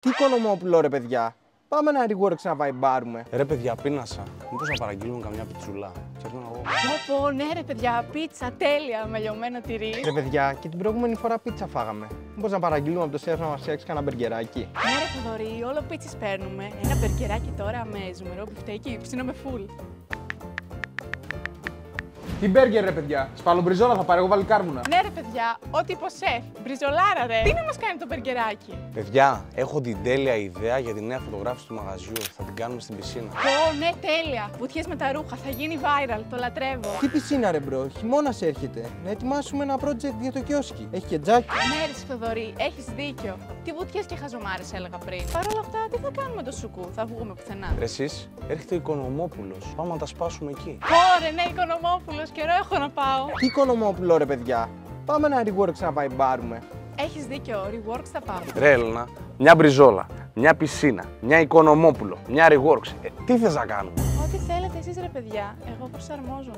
Τι Οικονομόπουλο ρε παιδιά. Πάμε ένα reworks να βαϊμπάρουμε. Ρε παιδιά, πείνασα. Μήπως να παραγγείλουν καμιά πιτσουλά? Φτιάχνω εγώ. Πω, ναι ρε παιδιά, πίτσα, τέλεια, με λιωμένο τυρί. Ρε παιδιά, και την προηγούμενη φορά πίτσα φάγαμε. Μήπως να παραγγείλουμε από το σεφ να μας φτιάξει κανένα μπεργκεράκι? Ναι ρε Θοδωρή, όλο πίτσες παίρνουμε. Ένα μπεργκεράκι τώρα με ζουμερό μπιφτέκι, ψήνομαι φουλ. Τι μπέργκερ ρε παιδιά. Σπαλομπριζόλα θα πάρω, εγώ βάλει κάρβουνα. Ναι ρε παιδιά, ό,τι είπε ο σεφ, μπριζολάρα ρε. Τι να μας κάνει το μπεργκεράκι? Παιδιά, έχω την τέλεια ιδέα για τη νέα φωτογράφηση του μαγαζιού. Θα την κάνουμε στην πισίνα. Πω, ναι, τέλεια. Βουτιές με τα ρούχα, θα γίνει viral, το λατρεύω. Τι πισίνα ρε μπρο, χειμώνας έρχεται. Να ετοιμάσουμε ένα project για το κιόσκι. Έχει και τζάκι. Ναι ρε Θοδωρή, έχεις δίκιο. Τι βουτιές και χαζομάρες έλεγα πριν. Παρ' όλα αυτά, τι θα κάνουμε το σουκού, θα βγούμε πουθενά. Ρε εσείς, έρχεται ο Οικονομόπουλος. Πάμε να τα σπάσουμε εκεί. Ωρε, ναι, Οικονομόπουλος, καιρό έχω να πάω. Τι Οικονομόπουλο ρε παιδιά. Πάμε ένα reworks να βαϊμπάρουμε. Έχεις δίκιο, reworks θα πάμε. Ρε Έλληνα, μια μπριζόλα, μια πισίνα, μια Οικονομόπουλο, μια reworks. Τι θες να κάνουμε? Ό,τι θέλετε εσείς ρε παιδιά, εγώ προσαρμόζομαι.